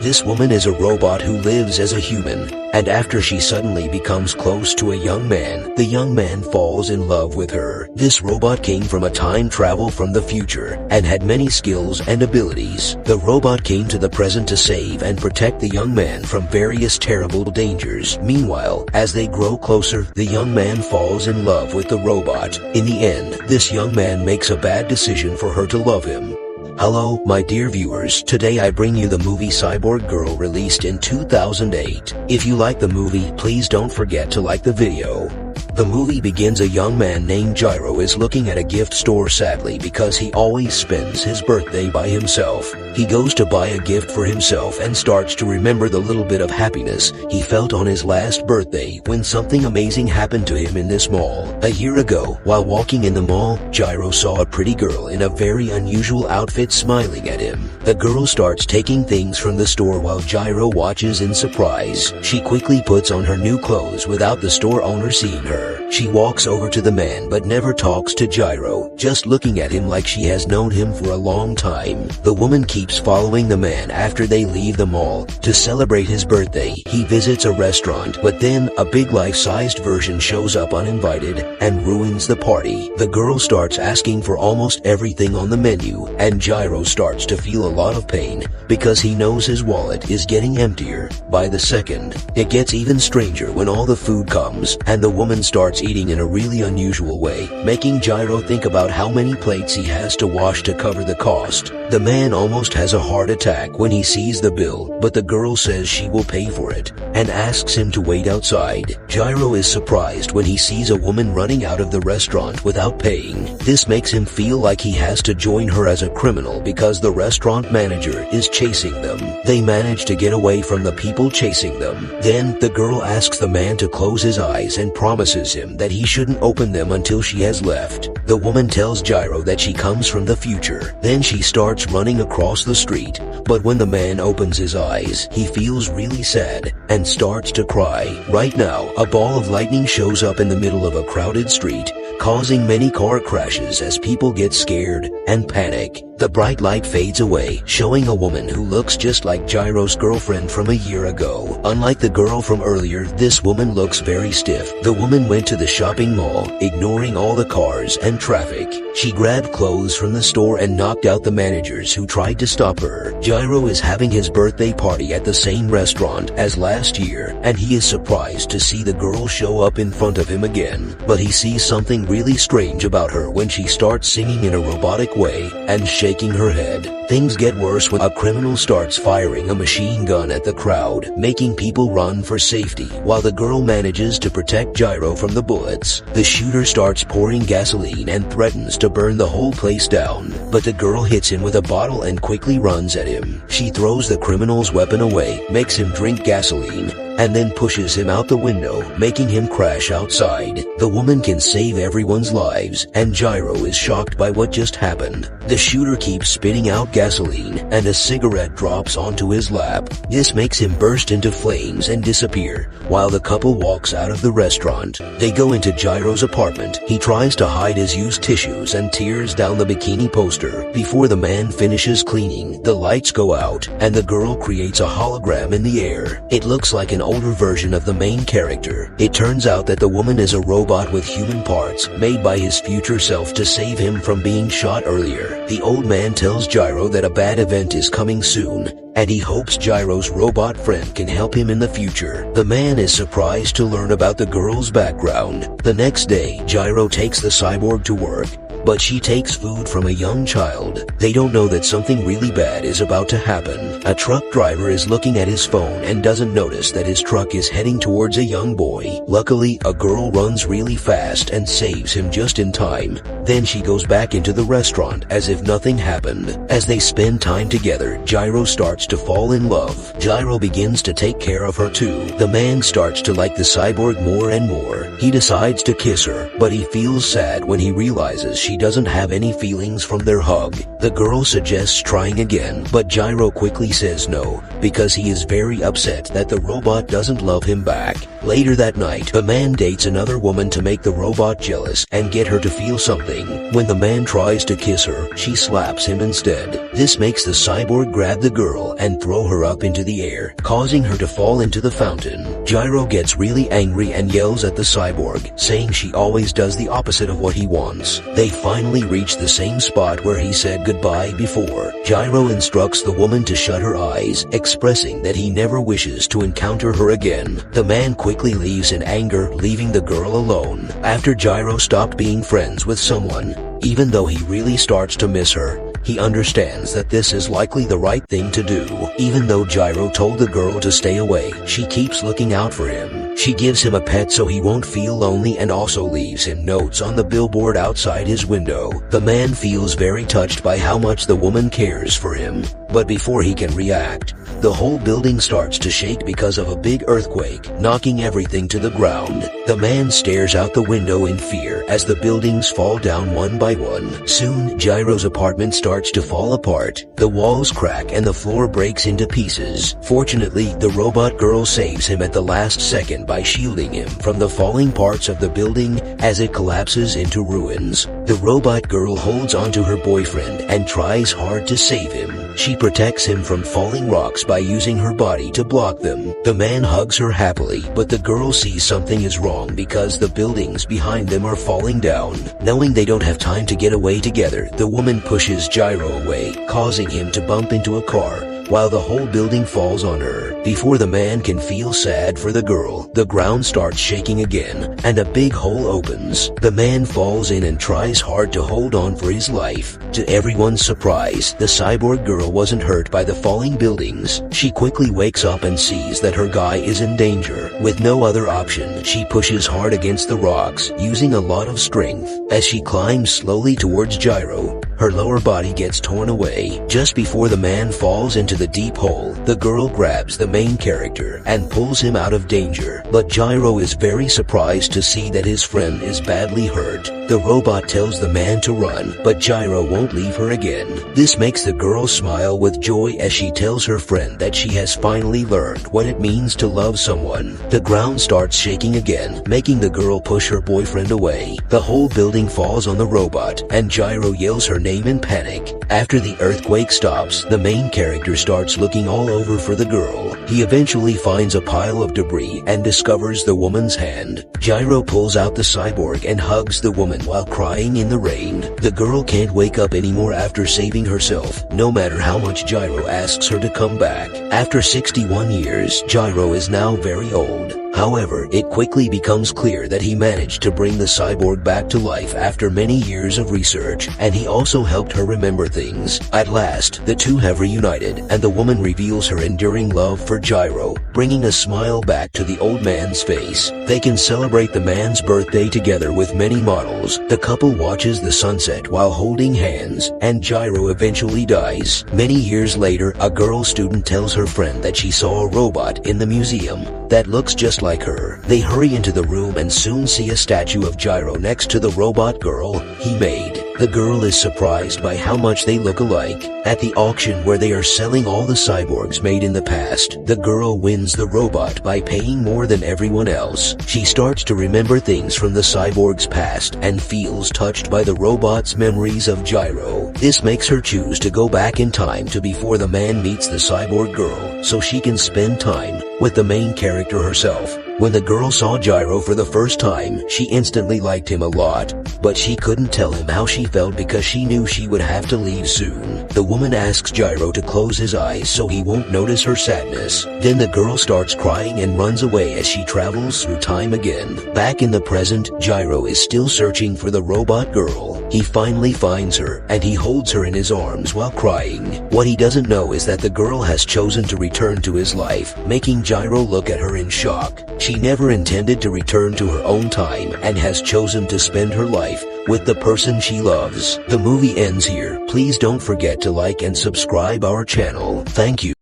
This woman is a robot who lives as a human, and after she suddenly becomes close to a young man, the young man falls in love with her. This robot came from a time travel from the future and had many skills and abilities. The robot came to the present to save and protect the young man from various terrible dangers. Meanwhile, as they grow closer, the young man falls in love with the robot. In the end, this young man makes a bad decision for her to love him. Hello, my dear viewers. Today I bring you the movie Cyborg Girl, released in 2008. If you like the movie, please don't forget to like the video. The movie begins. A young man named Gyro is looking at a gift store sadly because he always spends his birthday by himself. He goes to buy a gift for himself and starts to remember the little bit of happiness he felt on his last birthday when something amazing happened to him in this mall. A year ago, while walking in the mall, Gyro saw a pretty girl in a very unusual outfit smiling at him. The girl starts taking things from the store while Gyro watches in surprise. She quickly puts on her new clothes without the store owner seeing her. She walks over to the man but never talks to Gyro, just looking at him like she has known him for a long time. The woman keeps following the man after they leave the mall. To celebrate his birthday, he visits a restaurant, but then a big life-sized version shows up uninvited and ruins the party. The girl starts asking for almost everything on the menu, and Gyro starts to feel a lot of pain because he knows his wallet is getting emptier by the second. It gets even stranger when all the food comes and the woman starts eating in a really unusual way, making Gyro think about how many plates he has to wash to cover the cost. The man almost has a heart attack when he sees the bill, but the girl says she will pay for it and asks him to wait outside. Gyro is surprised when he sees a woman running out of the restaurant without paying. This makes him feel like he has to join her as a criminal because the restaurant manager is chasing them. They manage to get away from the people chasing them. Then, the girl asks the man to close his eyes and promises him that he shouldn't open them until she has left. The woman tells Gyro that she comes from the future. Then she starts running across the street, but when the man opens his eyes, he feels really sad and starts to cry. Right now, a ball of lightning shows up in the middle of a crowded street, causing many car crashes as people get scared and panic. The bright light fades away, showing a woman who looks just like Gyro's girlfriend from a year ago. Unlike the girl from earlier, this woman looks very stiff. The woman went to the shopping mall, ignoring all the cars and traffic. She grabbed clothes from the store and knocked out the managers who tried to stop her. Gyro is having his birthday party at the same restaurant as last year, and he is surprised to see the girl show up in front of him again. But he sees something really strange about her when she starts singing in a robotic way and shaking her head. Things get worse when a criminal starts firing a machine gun at the crowd, making people run for safety, while the girl manages to protect Gyro from the bullets. The shooter starts pouring gasoline and threatens to burn the whole place down, but the girl hits him with a bottle and quickly runs at him. She throws the criminal's weapon away, makes him drink gasoline, and then pushes him out the window, making him crash outside. The woman can save everyone's lives, and Gyro is shocked by what just happened. The shooter keeps spitting out gasoline, and a cigarette drops onto his lap. This makes him burst into flames and disappear, while the couple walks out of the restaurant. They go into Gyro's apartment. He tries to hide his used tissues and tears down the bikini poster. Before the man finishes cleaning, the lights go out, and the girl creates a hologram in the air. It looks like an older version of the main character. It turns out that the woman is a robot with human parts, made by his future self to save him from being shot earlier. The old man tells Gyro that a bad event is coming soon, and he hopes Gyro's robot friend can help him in the future. The man is surprised to learn about the girl's background. The next day, Gyro takes the cyborg to work, but she takes food from a young child. They don't know that something really bad is about to happen. A truck driver is looking at his phone and doesn't notice that his truck is heading towards a young boy. Luckily, a girl runs really fast and saves him just in time. Then she goes back into the restaurant as if nothing happened. As they spend time together, Gyro starts to fall in love. Gyro begins to take care of her too. The man starts to like the cyborg more and more. He decides to kiss her, but he feels sad when he realizes she doesn't have any feelings from their hug. The girl suggests trying again, but Gyro quickly says no, because he is very upset that the robot doesn't love him back. Later that night, the man dates another woman to make the robot jealous and get her to feel something. When the man tries to kiss her, she slaps him instead. This makes the cyborg grab the girl and throw her up into the air, causing her to fall into the fountain. Gyro gets really angry and yells at the cyborg, saying she always does the opposite of what he wants. They finally reach the same spot where he said goodbye before. Gyro instructs the woman to shut her eyes, expressing that he never wishes to encounter her again. The man quickly leaves in anger, leaving the girl alone. After Gyro stopped being friends with someone, even though he really starts to miss her, he understands that this is likely the right thing to do. Even though Gyro told the girl to stay away, she keeps looking out for him. She gives him a pet so he won't feel lonely and also leaves him notes on the billboard outside his window. The man feels very touched by how much the woman cares for him. But before he can react, the whole building starts to shake because of a big earthquake, knocking everything to the ground. The man stares out the window in fear as the buildings fall down one by one. Soon, Gyro's apartment starts to fall apart. The walls crack and the floor breaks into pieces. Fortunately, the robot girl saves him at the last second by shielding him from the falling parts of the building as it collapses into ruins. The robot girl holds onto her boyfriend and tries hard to save him. She protects him from falling rocks by using her body to block them. The man hugs her happily, but the girl sees something is wrong because the buildings behind them are falling down. Knowing they don't have time to get away together, the woman pushes Gyro away, causing him to bump into a car, while the whole building falls on her. Before the man can feel sad for the girl, the ground starts shaking again, and a big hole opens. The man falls in and tries hard to hold on for his life. To everyone's surprise, the cyborg girl wasn't hurt by the falling buildings. She quickly wakes up and sees that her guy is in danger. With no other option, she pushes hard against the rocks, using a lot of strength. As she climbs slowly towards Gyro, her lower body gets torn away. Just before the man falls into the deep hole, the girl grabs the main character and pulls him out of danger. But Gyro is very surprised to see that his friend is badly hurt. The robot tells the man to run, but Gyro won't leave her again. This makes the girl smile with joy as she tells her friend that she has finally learned what it means to love someone. The ground starts shaking again, making the girl push her boyfriend away. The whole building falls on the robot, and Gyro yells her name in panic. After the earthquake stops, the main character starts looking all over for the girl. He eventually finds a pile of debris and discovers the woman's hand. Gyro pulls out the cyborg and hugs the woman while crying in the rain. The girl can't wake up anymore after saving herself, no matter how much Gyro asks her to come back. After 61 years, Gyro is now very old. However, it quickly becomes clear that he managed to bring the cyborg back to life after many years of research, and he also helped her remember things. At last, the two have reunited, and the woman reveals her enduring love for Gyro, bringing a smile back to the old man's face. They can celebrate the man's birthday together with many models. The couple watches the sunset while holding hands, and Gyro eventually dies. Many years later, a girl student tells her friend that she saw a robot in the museum that looks just like her. They hurry into the room and soon see a statue of Gyro next to the robot girl he made. The girl is surprised by how much they look alike. At the auction where they are selling all the cyborgs made in the past, the girl wins the robot by paying more than everyone else. She starts to remember things from the cyborg's past and feels touched by the robot's memories of Gyro. This makes her choose to go back in time to before the man meets the cyborg girl, so she can spend time with the main character herself. When the girl saw Gyro for the first time, she instantly liked him a lot, but she couldn't tell him how she felt because she knew she would have to leave soon. The woman asks Gyro to close his eyes so he won't notice her sadness. Then the girl starts crying and runs away as she travels through time again. Back in the present, Gyro is still searching for the robot girl. He finally finds her, and he holds her in his arms while crying. What he doesn't know is that the girl has chosen to return to his life, making Gyro look at her in shock. She never intended to return to her own time and has chosen to spend her life with the person she loves. The movie ends here. Please don't forget to like and subscribe our channel. Thank you.